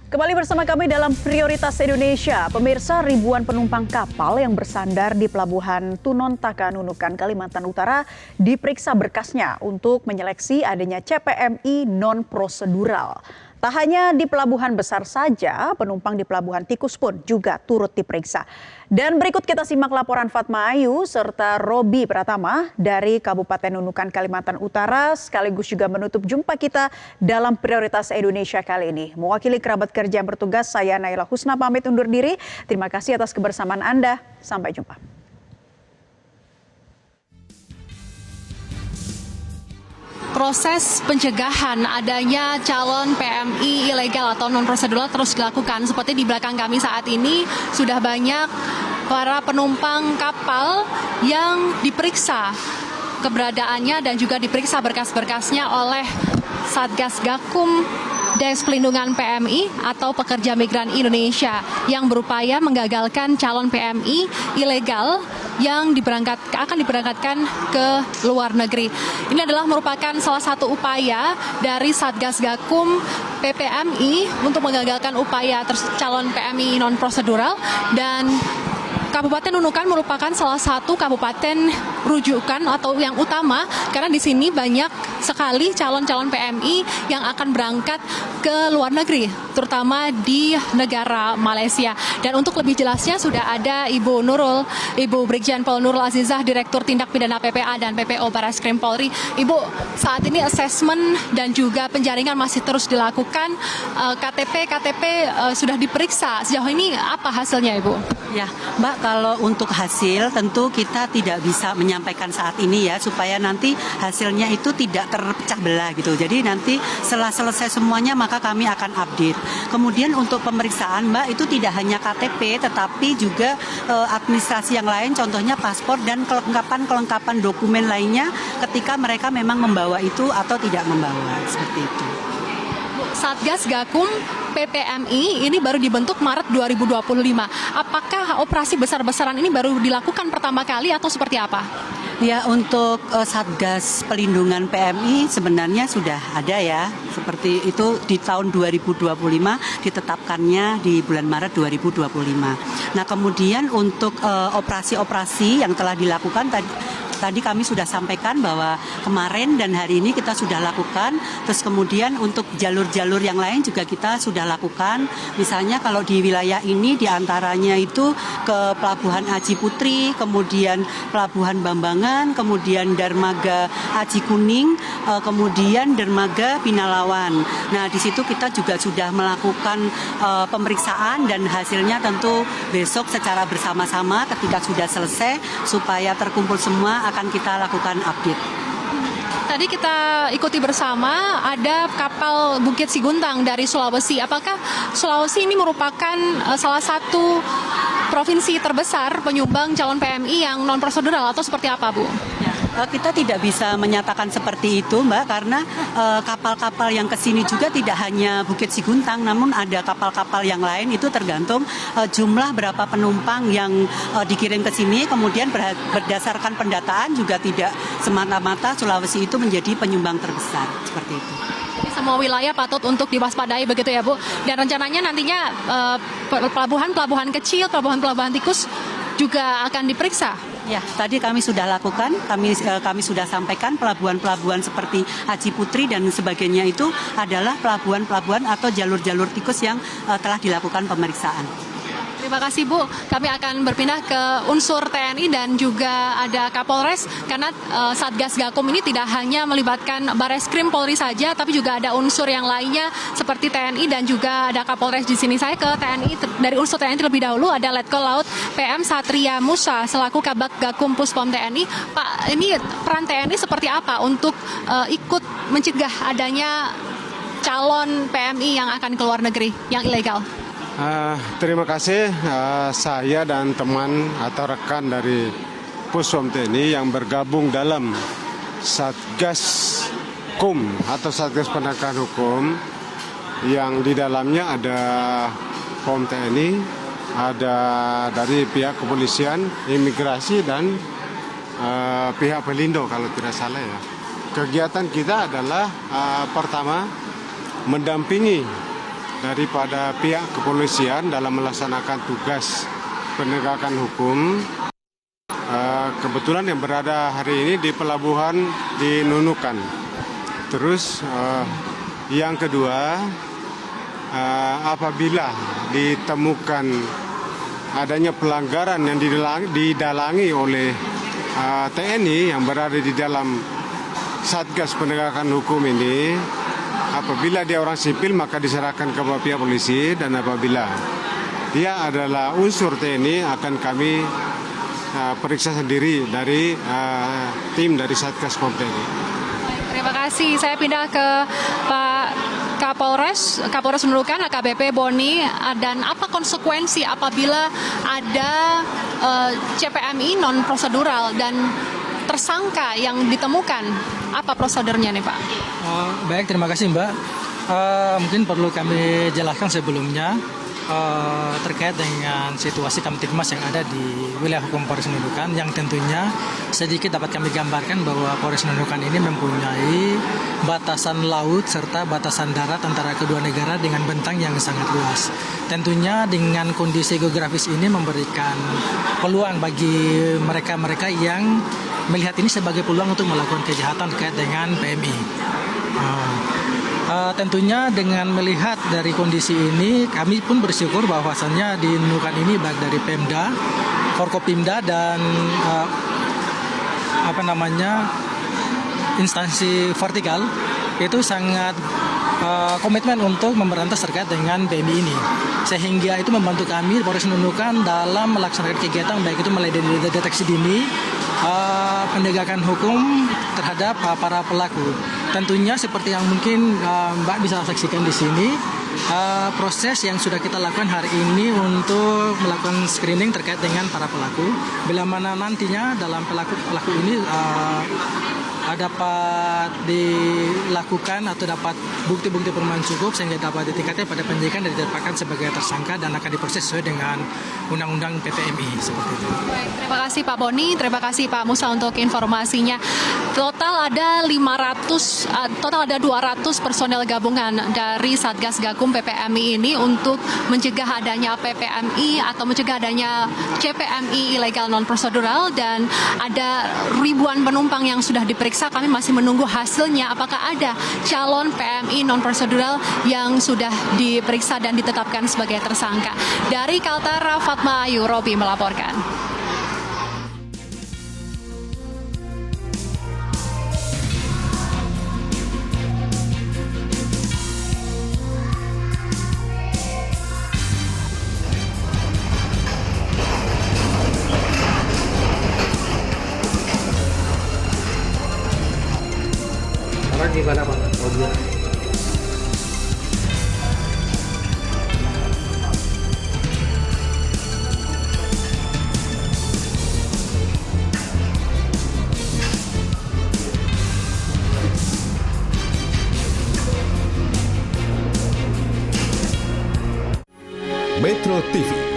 Kembali bersama kami dalam Prioritas Indonesia. Pemirsa, ribuan penumpang kapal yang bersandar di Pelabuhan Tunontaka, Nunukan, Kalimantan Utara diperiksa berkasnya untuk menyeleksi adanya CPMI non-prosedural. Tak hanya di pelabuhan besar saja, penumpang di Pelabuhan Tikus pun juga turut diperiksa. Dan berikut kita simak laporan Fatma Ayu serta Robi Pratama dari Kabupaten Nunukan, Kalimantan Utara, sekaligus juga menutup jumpa kita dalam Prioritas Indonesia kali ini. Mewakili kerabat kerja yang bertugas, saya Naila Husna pamit undur diri. Terima kasih atas kebersamaan Anda. Sampai jumpa. Proses pencegahan adanya calon PMI ilegal atau non-prosedural terus dilakukan. Seperti di belakang kami saat ini sudah banyak para penumpang kapal yang diperiksa keberadaannya dan juga diperiksa berkas-berkasnya oleh Satgas Gakum Des Pelindungan PMI atau Pekerja Migran Indonesia yang berupaya menggagalkan calon PMI ilegal yang akan diberangkatkan ke luar negeri. Ini adalah merupakan salah satu upaya dari Satgas Gakum PPMI untuk menggagalkan upaya calon PMI non-prosedural, dan Kabupaten Nunukan merupakan salah satu kabupaten rujukan atau yang utama karena di sini banyak sekali calon-calon PMI yang akan berangkat ke luar negeri, terutama di negara Malaysia. Dan untuk lebih jelasnya sudah ada Ibu Brigjen Pol Nurul Azizah, Direktur Tindak Pidana PPA dan PPO Barreskrim Polri. Ibu, saat ini asesmen dan juga penjaringan masih terus dilakukan. KTP sudah diperiksa. Sejauh ini apa hasilnya, Ibu? Ya, Mbak, kalau untuk hasil tentu kita tidak bisa menyampaikan saat ini ya, supaya nanti hasilnya itu tidak terpecah belah gitu. Jadi nanti setelah selesai semuanya maka kami akan update. Kemudian untuk pemeriksaan, Mbak, itu tidak hanya KTP tetapi juga administrasi yang lain, contohnya paspor dan kelengkapan dokumen lainnya ketika mereka memang membawa itu atau tidak membawa, seperti itu. Satgas Gakum PPMI ini baru dibentuk Maret 2025. Apakah operasi besar-besaran ini baru dilakukan pertama kali atau seperti apa? Ya, untuk Satgas Pelindungan PMI sebenarnya sudah ada ya. Seperti itu di tahun 2025 ditetapkannya di bulan Maret 2025. Nah, kemudian untuk operasi-operasi yang telah dilakukan Tadi kami sudah sampaikan bahwa kemarin dan hari ini kita sudah lakukan. Terus kemudian untuk jalur-jalur yang lain juga kita sudah lakukan. Misalnya kalau di wilayah ini diantaranya itu ke Pelabuhan Aji Putri, kemudian Pelabuhan Bambangan, kemudian Dermaga Aji Kuning, kemudian Dermaga Pinalawan. Nah, di situ kita juga sudah melakukan pemeriksaan dan hasilnya tentu besok secara bersama-sama ketika sudah selesai supaya terkumpul semua akan kita lakukan update. Tadi kita ikuti bersama ada kapal Bukit Siguntang dari Sulawesi. Apakah Sulawesi ini merupakan salah satu provinsi terbesar penyumbang calon PMI yang non-prosedural atau seperti apa, Bu? Kita tidak bisa menyatakan seperti itu, Mbak, karena kapal-kapal yang ke sini juga tidak hanya Bukit Siguntang, namun ada kapal-kapal yang lain. Itu tergantung jumlah berapa penumpang yang dikirim ke sini. Kemudian berdasarkan pendataan juga tidak semata-mata Sulawesi itu menjadi penyumbang terbesar, seperti itu. Semua wilayah patut untuk diwaspadai begitu ya, Bu. Dan rencananya nantinya pelabuhan-pelabuhan kecil, pelabuhan-pelabuhan tikus juga akan diperiksa. Ya, tadi kami sudah lakukan, kami sudah sampaikan pelabuhan-pelabuhan seperti Aji Putri dan sebagainya itu adalah pelabuhan-pelabuhan atau jalur-jalur tikus yang telah dilakukan pemeriksaan. Terima kasih, Bu. Kami akan berpindah ke unsur TNI dan juga ada Kapolres karena Satgas Gakum ini tidak hanya melibatkan Barreskrim Polri saja, tapi juga ada unsur yang lainnya seperti TNI dan juga ada Kapolres di sini. Saya ke TNI, dari unsur TNI terlebih dahulu ada Letkol Laut PM Satria Musa selaku Kabak Gakum Puspom TNI. Pak, ini peran TNI seperti apa untuk ikut mencegah adanya calon PMI yang akan ke luar negeri yang ilegal? Terima kasih, saya dan teman atau rekan dari Puspom TNI yang bergabung dalam Satgas KUM atau Satgas Penegakan Hukum yang di dalamnya ada POM TNI, ada dari pihak kepolisian, imigrasi dan pihak Pelindo kalau tidak salah ya. Kegiatan kita adalah pertama mendampingi daripada pihak kepolisian dalam melaksanakan tugas penegakan hukum. Kebetulan yang berada hari ini di pelabuhan di Nunukan. Terus yang kedua, apabila ditemukan adanya pelanggaran yang didalangi oleh TNI yang berada di dalam Satgas Penegakan Hukum ini, apabila dia orang sipil maka diserahkan ke pihak polisi, dan apabila dia adalah unsur TNI akan kami periksa sendiri dari tim dari Satgas Pom TNI. Terima kasih. Saya pindah ke Pak Kapolres Nunukan, AKBP Boni. Dan apa konsekuensi apabila ada CPMI non prosedural dan tersangka yang ditemukan? Apa prosedurnya nih Pak? Baik, terima kasih Mbak. Mungkin perlu kami jelaskan sebelumnya terkait dengan situasi Kamtibmas yang ada di wilayah hukum Polres Nunukan, yang tentunya sedikit dapat kami gambarkan bahwa Polres Nunukan ini mempunyai batasan laut serta batasan darat antara kedua negara dengan bentang yang sangat luas. Tentunya dengan kondisi geografis ini memberikan peluang bagi mereka-mereka yang melihat ini sebagai peluang untuk melakukan kejahatan terkait dengan PMI. Tentunya dengan melihat dari kondisi ini, kami pun bersyukur bahwasannya di Nunukan ini baik dari Pemda, Forkopimda dan instansi vertikal itu sangat komitmen untuk memberantas terkait dengan PMI ini, sehingga itu membantu kami Polres Nunukan dalam melaksanakan kegiatan baik itu mulai dari deteksi dini, penegakan hukum terhadap para pelaku. Tentunya seperti yang mungkin Mbak bisa saksikan di sini, proses yang sudah kita lakukan hari ini untuk melakukan screening terkait dengan para pelaku. Bila mana nantinya dalam pelaku ini dapat dilakukan atau dapat bukti-bukti permulaan cukup sehingga dapat ditingkatkan pada penyidikan dan ditetapkan sebagai tersangka dan akan diproses sesuai dengan Undang-Undang PPMI seperti itu. Baik, terima kasih Pak Boni, terima kasih Pak Musa untuk informasinya. Total ada 200 personel gabungan dari Satgas Gakum PPMI ini untuk mencegah adanya PPMI atau mencegah adanya CPMI ilegal non prosedural, dan ada ribuan penumpang yang sudah diperiksa. Kami masih menunggu hasilnya apakah ada calon PMI non prosedural yang sudah diperiksa dan ditetapkan sebagai tersangka. Dari Kaltara, Fatma Ayu Robi melaporkan. Gimana Pak? Metro TV